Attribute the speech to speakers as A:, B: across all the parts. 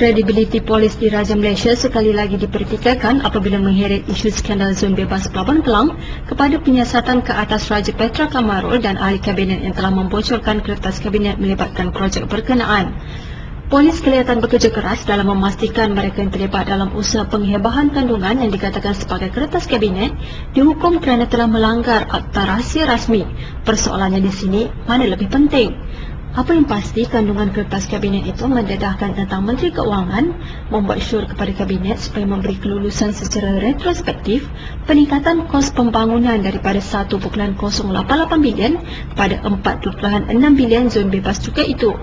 A: Kredibiliti polis di Raja Malaysia sekali lagi dipertikaikan apabila mengheret isu skandal zon bebas Pelabuhan Kelang kepada penyiasatan ke atas Raja Petra Kamarul dan ahli kabinet yang telah membocorkan kertas kabinet melibatkan projek berkenaan. Polis kelihatan bekerja keras dalam memastikan mereka yang terlibat dalam usaha penghebahan kandungan yang dikatakan sebagai kertas kabinet dihukum kerana telah melanggar akta rahsia rasmi. Persoalannya di sini, mana lebih penting? Apa yang pasti, kandungan kertas kabinet itu mendedahkan tentang Menteri Keuangan membuat syur kepada kabinet supaya memberi kelulusan secara retrospektif peningkatan kos pembangunan daripada 1.088 bilion kepada 4.6 bilion zon bebas cukai itu.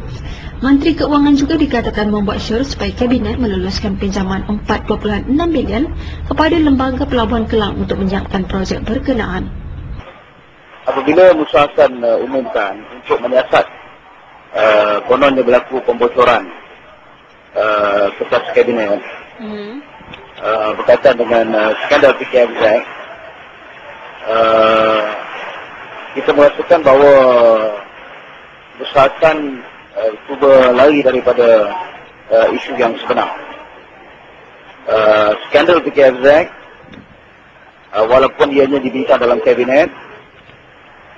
A: Menteri Keuangan juga dikatakan membuat syur supaya kabinet meluluskan pinjaman 4.6 bilion kepada Lembaga Pelabuhan Kelang untuk menyiapkan projek berkenaan.
B: Apabila Musahasan umumkan untuk menyiasat kononnya berlaku pembocoran kertas kabinet berkaitan dengan skandal PKMZ, kita merasakan bahawa Musahasan cuba lari daripada isu yang sebenar. Skandal PKMZ, walaupun ianya dibincang dalam kabinet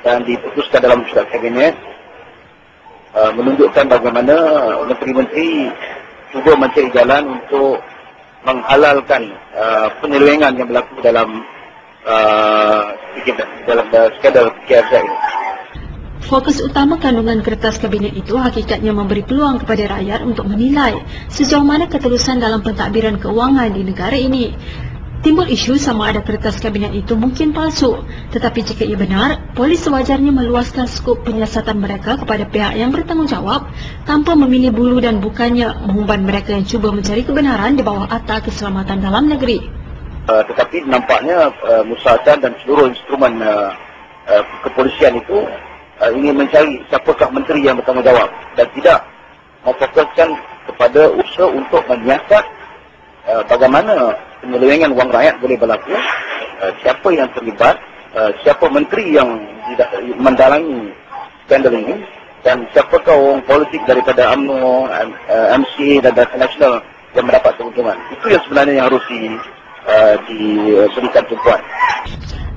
B: dan diputuskan dalam syurah kabinet, menunjukkan bagaimana menteri-menteri cuba mencari jalan untuk menghalalkan penyelewengan yang berlaku dalam skandal PKMZ ini.
A: Fokus utama kandungan kertas kabinet itu hakikatnya memberi peluang kepada rakyat untuk menilai sejauh mana ketelusan dalam pentadbiran keuangan di negara ini. Timbul isu sama ada kertas kabinet itu mungkin palsu, tetapi jika ia benar, polis sewajarnya meluaskan skop penyiasatan mereka kepada pihak yang bertanggungjawab tanpa memilih bulu dan bukannya mengumban mereka yang cuba mencari kebenaran di bawah Akta Keselamatan Dalam Negeri.
B: Tetapi nampaknya Musahasan dan seluruh instrumen kepolisian itu ingin mencari siapakah menteri yang bertanggungjawab dan tidak memfokuskan kepada usaha untuk menyiasat bagaimana penyelewengan wang rakyat boleh berlaku, siapa yang terlibat, siapa menteri yang mendalangi skandal ini, dan siapakah orang politik daripada UMNO, MCA dan Datuk Nasional yang mendapat keuntungan. Itu yang sebenarnya yang harus diberikan tumpuan.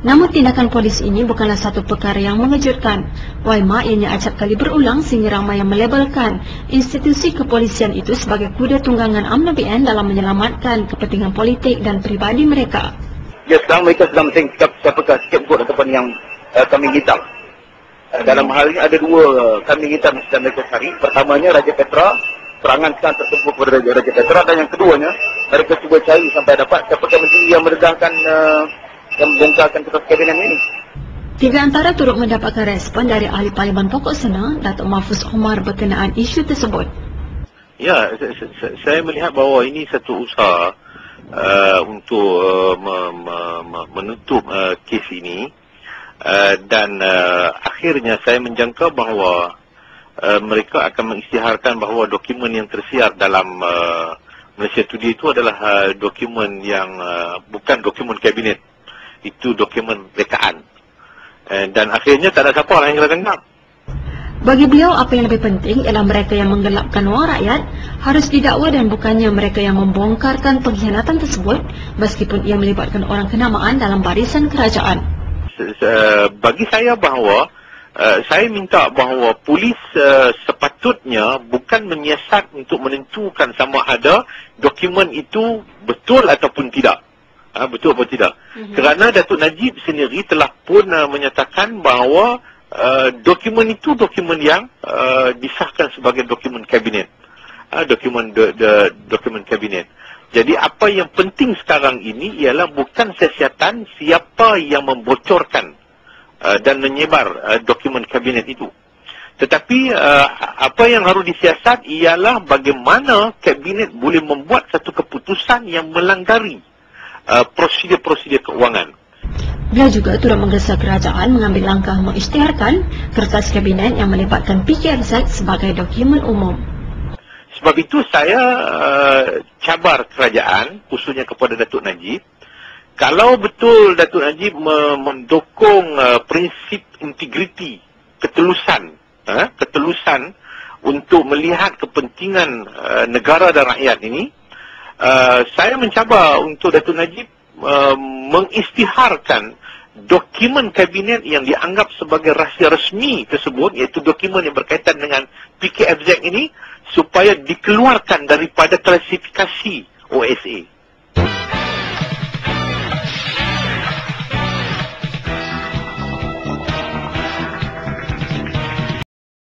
A: Namun tindakan polis ini bukanlah satu perkara yang mengejutkan. Waima ianya acap kali berulang sehingga ramai yang melabelkan institusi kepolisian itu sebagai kuda tunggangan UMNO BN dalam menyelamatkan kepentingan politik dan peribadi mereka.
B: Ya, sekarang mereka sedang mencari siapakah scapegoat ataupun yang kambing hitam. Dalam hal ini ada dua kambing hitam yang sedang mereka cari. Pertamanya Raja Petra, serangan sekarang tertumpu kepada Raja Petra, dan yang keduanya mereka cuba cari sampai dapat siapakah menteri yang meredahkan yang membongkarkan kertas kabinet ini.
A: Tiga antara turut mendapatkan respon dari ahli Parlimen Pokok Senang, Datuk Mahfuz Omar berkenaan isu tersebut.
C: Ya, saya melihat bahawa ini satu usaha untuk menutup kes ini dan akhirnya saya menjangka bahawa mereka akan mengisytiharkan bahawa dokumen yang tersiar dalam Malaysia Today itu adalah dokumen yang bukan dokumen kabinet. Itu dokumen rekaan. Dan akhirnya tak ada siapa lah yang kena tangkap.
A: Bagi beliau, apa yang lebih penting ialah mereka yang menggelapkan wang rakyat harus didakwa dan bukannya mereka yang membongkarkan pengkhianatan tersebut meskipun ia melibatkan orang kenamaan dalam barisan kerajaan.
C: Bagi saya bahawa saya minta bahawa polis sepatutnya bukan menyiasat untuk menentukan sama ada dokumen itu betul ataupun tidak. Betul atau tidak? Kerana Datuk Najib sendiri telah pun menyatakan bahawa dokumen itu dokumen yang disahkan sebagai dokumen kabinet. Dokumen kabinet. Jadi apa yang penting sekarang ini ialah bukan siasatan siapa yang membocorkan dan menyebar dokumen kabinet itu. Tetapi apa yang harus disiasat ialah bagaimana kabinet boleh membuat satu keputusan yang melanggari prosedur-prosedur keuangan.
A: Beliau juga turut menggesa kerajaan mengambil langkah mengisytiharkan kertas kabinet yang melibatkan PKMZ sebagai dokumen umum.
C: Sebab itu saya cabar kerajaan, khususnya kepada Datuk Najib, kalau betul Datuk Najib mendukung prinsip integriti, ketelusan untuk melihat kepentingan negara dan rakyat ini, saya mencabar untuk Datuk Najib mengisytiharkan dokumen kabinet yang dianggap sebagai rahsia resmi tersebut, iaitu dokumen yang berkaitan dengan PKFZ ini, supaya dikeluarkan daripada klasifikasi OSA.